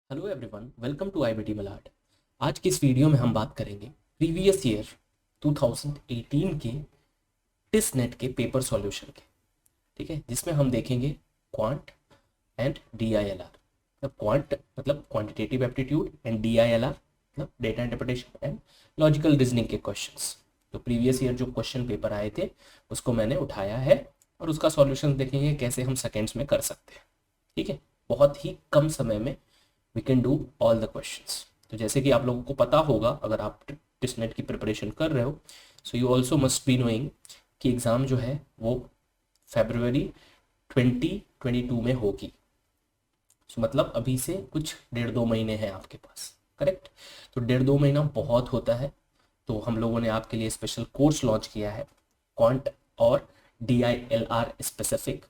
Hello everyone, welcome to IBT Malad. आज की इस वीडियो में हम बात करेंगे प्रीवियस ईयर 2018 के टिस नेट के पेपर सॉल्यूशन के। ठीक है, जिसमें हम देखेंगे क्वांट एंड डीआईएलआर। मतलब क्वांट मतलब क्वांटिटेटिव एप्टीट्यूड एंड डीआईएलआर मतलब data interpretation and logical reasoning के क्वेश्चंस। तो प्रीवियस ईयर जो क्वेश्चन पेपर आए थे उसको मैंने उठाया है और उसका सॉल्यूशन देखेंगे कैसे हम सेकेंड्स में कर सकते हैं। ठीक है, बहुत ही कम समय में we can do all the questions. तो जैसे कि आप लोगों को पता होगा, अगर आप टेस्ट नेट की प्रिपरेशन कर रहे हो, so you also must be knowing कि एग्ज़ाम जो है वो फरवरी 2022 में होगी। सो मतलब अभी से कुछ 1.5-2 महीने हैं आपके पास, करेक्ट। तो 1.5-2 महीना बहुत होता है। तो हम लोगों ने आपके लिए स्पेशल कोर्स लॉन्च किया है क्वांट और DILR स्पेसिफिक,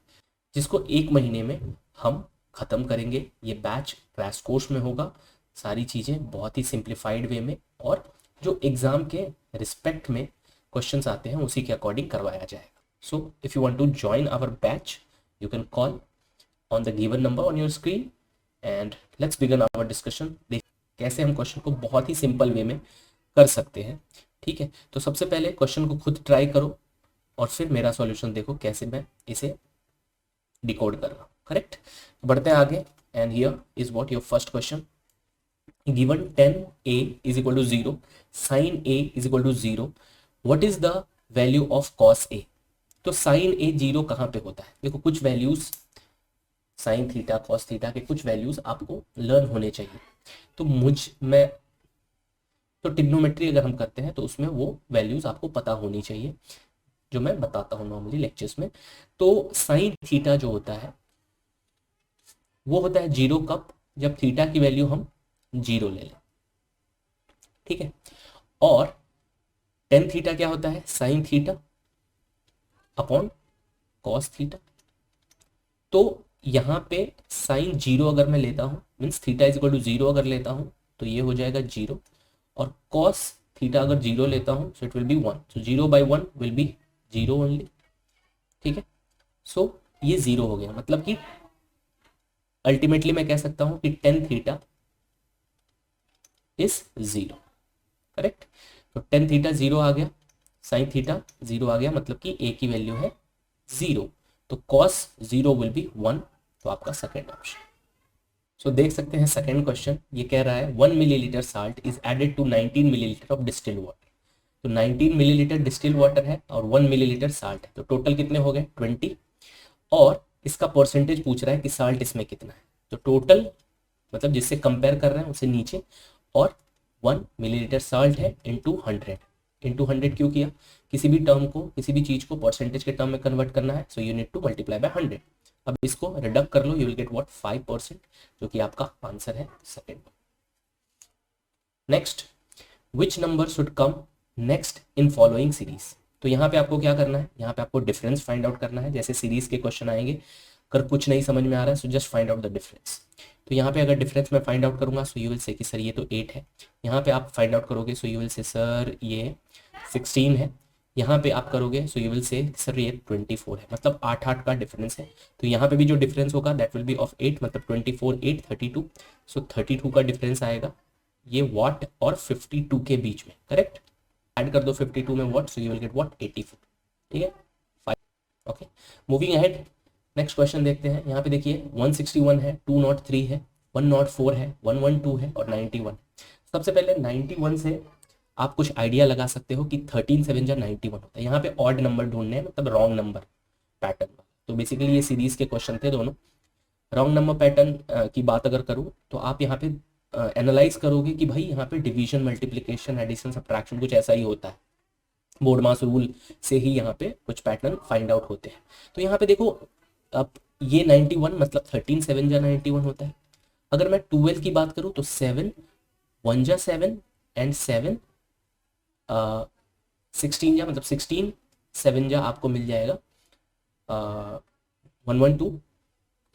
जिसको 1 महीने में हम ख़त्म करेंगे। ये बैच क्रैश कोर्स में होगा, सारी चीज़ें बहुत ही सिंप्लीफाइड वे में, और जो एग्ज़ाम के रिस्पेक्ट में क्वेश्चंस आते हैं उसी के अकॉर्डिंग करवाया जाएगा। So if you want to join our batch you can call on the given number on your screen and let's begin our discussion. देख कैसे हम क्वेश्चन को बहुत ही सिंपल वे में कर सकते हैं। ठीक है, तो सबसे पहले क्वेश्चन को खुद ट्राई करो और फिर मेरा सॉल्यूशन देखो कैसे मैं इसे डिकोड कर रहा हूँ। करेक्ट, बढ़ते हैं आगे। And here is what your first question. Given 10a is equal to 0, sine a is equal to 0, what is the value of cos a। तो साइन a 0 कहाँ पे होता है? देखो कुछ values sine theta cos theta के कुछ values आपको लर्न होने चाहिए। तो मैं तो ट्रिग्नोमेट्री अगर हम करते हैं तो उसमें वो वैल्यूज आपको पता होनी चाहिए, जो मैं बताता हूँ नॉर्मली लेक्चर्स में। तो साइन थीटा जो होता है वो होता है 0 कब? जब थीटा की वैल्यू हम 0 ले लें। ठीक है, और टेन थीटा क्या होता है? Sine theta upon cos theta. तो यहाँ पे साइन 0 अगर मैं लेता हूँ, means theta is equal to 0 अगर लेता हूँ तो ये हो जाएगा 0, और कॉस थीटा अगर 0 लेता हूँ so it will be 1। So 0/1 will be 0 only. ठीक है, सो ये 0 हो गया, मतलब कि अल्टीमेटली मैं कह सकता हूं कि टेन थीटा इज 0। करेक्ट, तो टेन थीटा 0 आ गया, साइन थीटा 0 आ गया, मतलब कि ए की वैल्यू है 0। तो कॉस 0 विल बी 1। तो आपका सेकेंड ऑप्शन। सो देख सकते हैं सेकेंड क्वेश्चन ये कह रहा है 1 millilitre salt is added to 19 millilitre of distil water. तो 19 मिलीलीटर डिस्टिल वाटर है और 1 मिलीलीटर साल्ट है, तो टोटल कितने हो गए? 20। और इसका परसेंटेज पूछ रहा है कि साल्ट इसमें कितना है। तो टोटल मतलब जिससे कंपेयर कर रहे हैं उसे नीचे, और 1 मिलीलीटर साल्ट है इंटू 100। इंटू 100 क्यों किया? किसी भी टर्म को, किसी भी चीज को परसेंटेज के टर्म में कन्वर्ट करना है, so you need to multiply by 100। अब इसको रिडक्ट कर लो, यू विल गेट व्हाट? 5%, जो कि आपका आंसर है second. Next, which number should come next in following series. तो यहाँ पे आपको क्या करना है? यहाँ पे आपको डिफरेंस फाइंड आउट करना है। जैसे सीरीज के क्वेश्चन आएंगे, अगर कुछ नहीं समझ में आ रहा है so just find out the difference. तो यहाँ पे अगर डिफरेंस मैं फाइंड आउट करूंगा सो यू विल से कि सर ये तो 8 है। यहाँ पे आप फाइंड आउट करोगे so you will say sir ये 16 है। यहाँ पे आप करोगे so you will say sir ये 24 है। मतलब 8-8 का डिफरेंस है। तो यहाँ पे भी जो डिफरेंस होगा दैट विल बी ऑफ 8, मतलब 24 8 32। सो 32 का डिफरेंस आएगा ये वॉट और 52 के बीच में। करेक्ट, ऐड कर दो 52 में what, so you will get what? 84। ठीक है, 5। Okay, moving ahead, next question देखते हैं। यहाँ पे देखिए 161 है, 203 है, 104 है, 112 है और 91। सबसे पहले 91 से आप कुछ आइडिया लगा सकते हो कि 13 7 जा 91 होता है। यहाँ पे ऑड नंबर ढूंढने हैं, मतलब रॉन्ग नंबर पैटर्न। तो बेसिकली ये सीरीज के क्वेश्चन थे दोनों। रॉन्ग नंबर पैटर्न की बात अगर करूँ तो आप यहाँ पे एनालाइज करोगे कि भाई यहाँ पे डिवीजन मल्टीप्लिकेशन एडिशन सब्ट्रैक्शन कुछ ऐसा ही होता है। बोर्ड मास रूल से ही यहाँ पे कुछ पैटर्न फाइंड आउट होते हैं। तो यहाँ पे देखो, अब ये 91 मतलब 13 7 जा 91 होता है। अगर मैं 12 की बात करूँ तो 7 1 जा 7 एंड 7 16 जा, मतलब 16 7 जा आपको मिल जाएगा 112।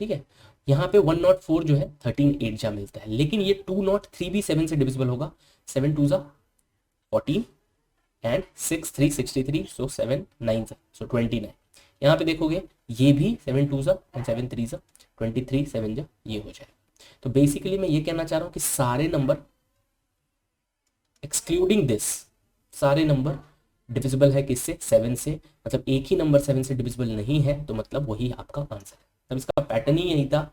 ठीक है, यहाँ पे 104 जो है 13 8 जा मिलता है, लेकिन ये 203 भी 7 से डिविजिबल होगा। 7 2 जा 14 एंड 6 3 63, सो 7 9 जा सो 29। यहाँ पे देखोगे ये भी 7 2 जा एंड 7 3 जा 23 7 जा, ये हो जाए। तो बेसिकली मैं ये कहना चाह रहा हूं कि सारे नंबर एक्सक्लूडिंग दिस, सारे नंबर डिविजिबल है किससे, 7 से। मतलब एक ही नंबर 7 से डिविजिबल नहीं है, तो मतलब वही आपका आंसर है। तब इसका पैटर्न ही यही था,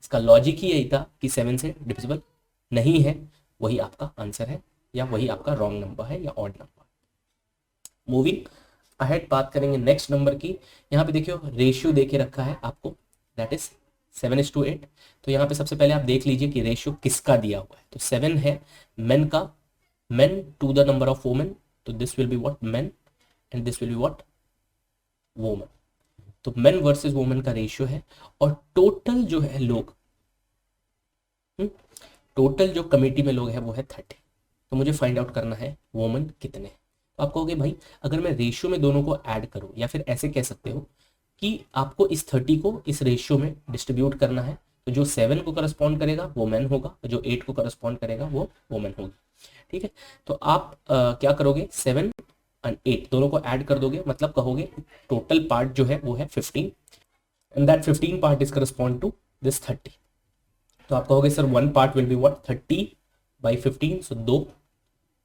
इसका लॉजिक ही यही था कि 7 से डिविजिबल नहीं है, वही आपका आंसर है, या वही आपका रॉन्ग नंबर है या ऑड नंबर। मूविंग अहेड बात करेंगे नेक्स्ट नंबर की। यहाँ पे देखियो रेशियो देके रखा है आपको, दैट इज 7:8। तो यहाँ पे सबसे पहले आप देख लीजिए कि रेशियो किसका दिया हुआ है। तो 7 है मेन का, men to the number of women, तो this will be what, men, and this will be what, women. तो मेन वर्सेस वोमेन का रेशियो है। और टोटल जो है लोग, टोटल जो कमेटी में लोग हैं वो है 30। तो मुझे फाइंड आउट करना है वोमेन कितने। तो आप कहोगे भाई अगर मैं रेशियो में दोनों को ऐड करूं, या फिर ऐसे कह सकते हो कि आपको इस 30 को इस रेशियो में डिस्ट्रीब्यूट करना है। तो जो 7 को करस्पॉन्ड करेगा वो मैन होगा, जो 8 को करस्पॉन्ड करेगा वो वोमेन होगी। ठीक है, तो आप क्या करोगे, 7 और 8 दोनों को ऐड कर दोगे, मतलब कहोगे टोटल पार्ट जो है वो है 15, and that 15 part is correspond to this 30। तो आप कहोगे sir 1 part will be what, 30/15, so 2।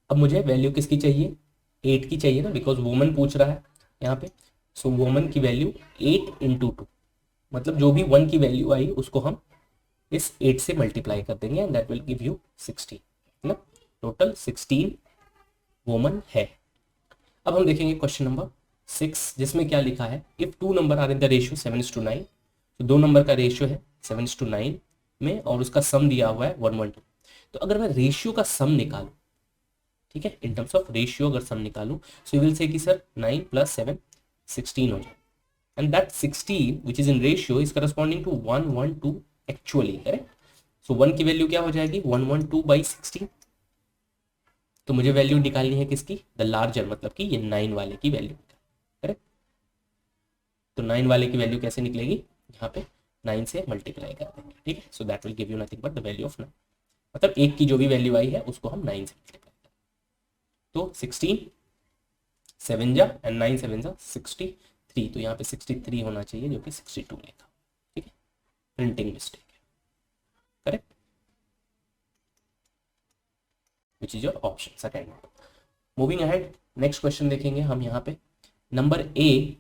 अब मुझे वैल्यू किसकी चाहिए, 8 की चाहिए ना, बिकॉज वुमन पूछ रहा है यहाँ पे। सो वुमन की वैल्यू 8 × 2, मतलब जो भी 1 की वैल्यू आई उसको हम इस 8 से मल्टीप्लाई कर देंगे, and that will give you 16। मतलब टोटल 16 वुमन है। अब हम देखेंगे क्वेश्चन नंबर 6, जिसमें क्या लिखा है, if 2 number are in the ratio 7:9। तो 2 नंबर का रेशियो है 7:9 में, और उसका सम दिया हुआ है 112। तो अगर मैं रेशियो का सम निकालूं, ठीक है, इन टर्म्स ऑफ रेशियो अगर सम निकालूं, सो यू विल से कि सर 9 + 7 16 हो जाए, and that 16 which is in ratio is corresponding to 112 actually, correct. So 1 की वैल्यू क्या हो जाएगी, 112/16। तो मुझे वैल्यू निकालनी है किसकी, द लार्जर, मतलब कि ये 9 वाले की वैल्यू, करेक्ट। तो 9 वाले की वैल्यू कैसे निकलेगी, यहाँ पे 9 से मल्टीप्लाई कर देंगे, ठीक है। So that will give you nothing but the value of 9, मतलब 1 की जो भी वैल्यू आई है उसको हम 9 से मल्टीप्लाई करें। तो 16 7 जा एंड 9 7 जा 63, तो यहाँ पे 63 होना चाहिए, जो कि 62 लिखा, ठीक है, प्रिंटिंग मिस्टेक है, correct, which is your option second. Moving ahead next question देखेंगे हम यहाँ पे। नंबर ए,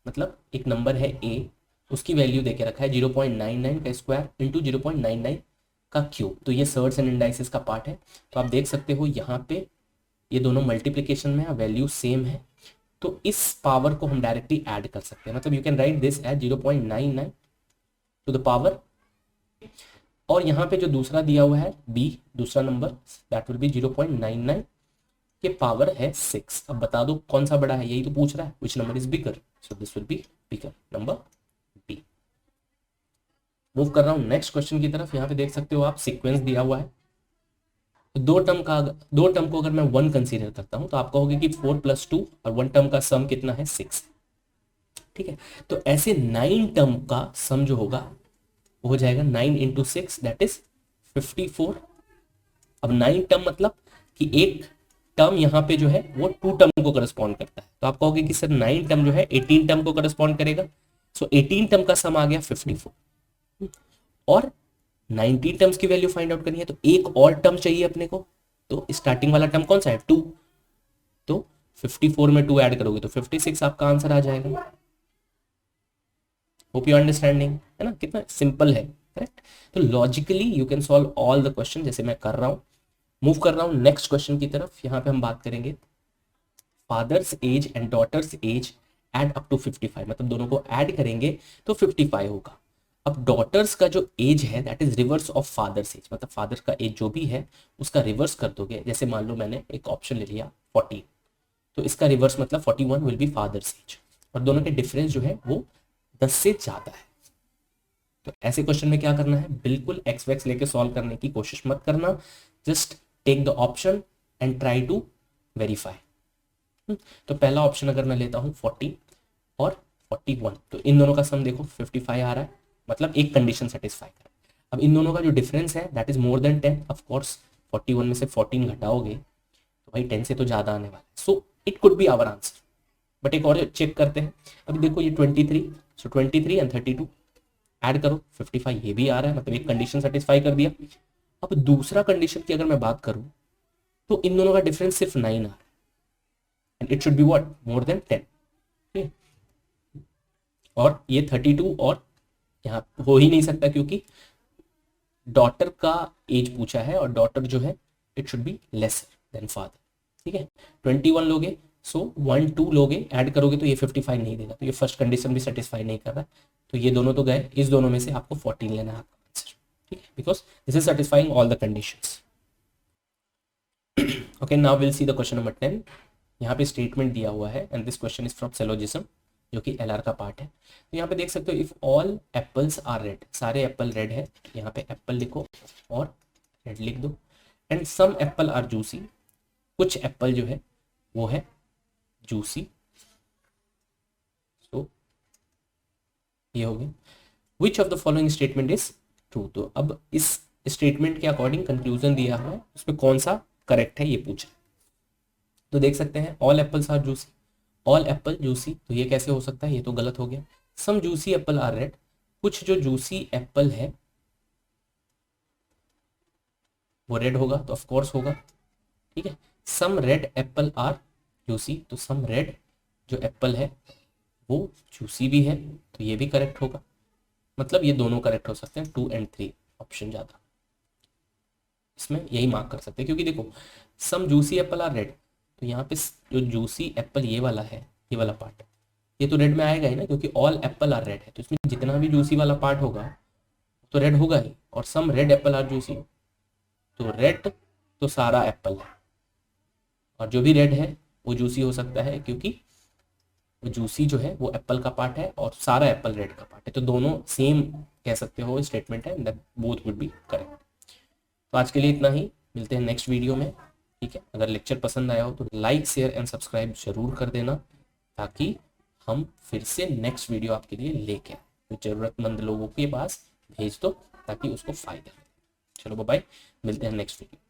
मतलब एक नंबर है ए, उसकी वैल्यू देके रखा है 0.99 का स्क्वायर इंटू 0.99 का क्यूब। तो ये सर्ड्स एंड इंडाइसेस का पार्ट है। तो आप देख सकते हो यहाँ पे ये दोनों मल्टीप्लिकेशन में है, वैल्यू सेम है, तो इस पावर को हम डायरेक्टली ऐड कर सकते हैं। मतलब you can write this as 0.99 to the power, और यहाँ पे जो दूसरा दिया हुआ है बी, दूसरा नंबर, दैट विल बी 0.99 के पावर है 6। अब बता दो कौन सा बड़ा है, यही तो पूछ रहा है, which number is bigger, so this will be bigger, number B. Move कर रहा हूं नेक्स्ट क्वेश्चन की तरफ। यहाँ पे देख सकते हो आप सीक्वेंस दिया हुआ है। दो टर्म को अगर मैं 1 कंसीडर करता हूं, तो आप कहोगे कि 4 + 2, और 1 टर्म का सम कितना है, 6, ठीक है। तो ऐसे 9 टर्म का सम जो होगा वो हो जाएगा 9 × 6, दैट इज 54। अब 9 टर्म मतलब कि एक टर्म यहाँ पे जो है वो 2 टर्म को करस्पॉन्ड करता है। तो आप कहोगे कि सर 9 टर्म जो है 18 टर्म को करस्पॉन्ड करेगा, सो 18 टर्म का सम आ गया 54, और 19 टर्म्स की वैल्यू फाइंड आउट करनी है, तो एक और टर्म चाहिए अपने को। तो स्टार्टिंग वाला टर्म कौन सा है, 2, तो 54 में 2 ऐड करोगे तो 56 आपका आंसर आ जाएगा। होप यू अंडरस्टैंडिंग, है ना, कितना सिंपल है, करेक्ट। तो logically you can solve all the question, जैसे मैं कर रहा हूं। मूव कर रहा हूं नेक्स्ट क्वेश्चन की तरफ। यहाँ पे हम बात करेंगे father's age and daughter's age add up to 55, मतलब दोनों को ऐड करेंगे तो 55 होगा। अब डॉटर्स का जो एज है that is reverse of father's age, मतलब फादर का एज जो भी है उसका रिवर्स कर दोगे। जैसे मान लो मैंने एक ऑप्शन ले लिया 40, तो इसका रिवर्स मतलब 41 विल बी फादर्स एज, और दोनों के डिफरेंस जो है वो 10 से ज्यादा है। तो ऐसे क्वेश्चन में क्या करना है, बिल्कुल एक्स वैक्स लेके सॉल्व करने की कोशिश मत करना, just take the option and try to verify. तो पहला ऑप्शन अगर मैं लेता हूं 40 और 41, तो इन दोनों का सम देखो 55 आ रहा है, मतलब एक कंडीशन सेटिस्फाई कर। अब इन दोनों का जो डिफरेंस है that is more than 10, of course 41 में से 14 घटाओगे तो भाई 10 से तो ज्यादा आने वाला है, so it could be our answer. But एक और चेक करते हैं। अभी देखो ये 23, सो 23 एंड 32 ऐड करो 55 ये भी आ रहा है, मतलब एक कंडीशन सेटिस्फाई कर दिया। अब दूसरा कंडीशन की अगर मैं बात करूं तो इन दोनों का डिफरेंस सिर्फ 9 आ रहा है and it should be what more than 10। ठीक, और ये 32 और यहाँ हो ही नहीं सकता क्योंकि डॉटर का एज पूछा है और डॉटर जो है it should be lesser than father. ठीक है, 21 लोगे, सो 1 2 लोगे, ऐड करोगे तो ये 55 नहीं देगा, तो ये फर्स्ट कंडीशन भी सेटिस्फाई नहीं कर रहा, तो ये दोनों तो गए, इस दोनों में से आपको 14 लेना है आपका आंसर। ठीक है, because this is satisfying all the conditions. Okay, now will see the question number 10। यहाँ पे स्टेटमेंट दिया हुआ है and this question is from syllogism, जो कि एलआर का पार्ट है। तो यहाँ पे देख सकते हो, if all apples are red, सारे एप्पल रेड है, यहाँ पे एप्पल लिखो और रेड लिख दो, and some apple are juicy, कुछ एप्पल जो है वो है जूसी, सो ये हो गया। Which of the following statement is true, तो अब इस स्टेटमेंट के अकॉर्डिंग कंक्लूजन दिया हुआ है, उसमें कौन सा करेक्ट है ये पूछा। तो देख सकते हैं all apples are juicy, all apple juicy, तो ये कैसे हो सकता है, ये तो गलत हो गया। सम जूसी एप्पल आर रेड, कुछ जो जूसी एप्पल है वो रेड होगा, तो ऑफ कोर्स होगा। ठीक है, some red apple are juicy, तो सम रेड जो एप्पल है वो जूसी भी है, तो ये भी करेक्ट होगा। मतलब ये दोनों करेक्ट हो सकते हैं, 2 and 3 ऑप्शन ज़्यादा, इसमें यही मार्क कर सकते हैं, क्योंकि देखो सम जूसी एप्पल आर रेड, तो यहाँ पे जो जूसी एप्पल ये वाला है, ये वाला पार्ट, ये तो रेड में आएगा ही ना, क्योंकि ऑल एप्पल आर रेड है, तो इसमें जितना भी जूसी वाला पार्ट होगा तो रेड होगा ही। और some red apple are juicy, तो रेड तो सारा एप्पल है, और जो भी रेड है वो जूसी हो सकता है, क्योंकि वो जूसी जो है वो एप्पल का पार्ट है और सारा एप्पल रेड का पार्ट है, तो दोनों सेम कह सकते हो स्टेटमेंट है, that both would be correct. तो आज के लिए इतना ही, मिलते हैं नेक्स्ट वीडियो में। ठीक है, अगर लेक्चर पसंद आया हो तो लाइक शेयर एंड सब्सक्राइब जरूर कर देना, ताकि हम फिर से नेक्स्ट वीडियो आपके लिए लेके आए, तो ज़रूरतमंद लोगों के पास भेज दो ताकि उसको फायदा हो। चलो बाय, मिलते हैं नेक्स्ट वीडियो।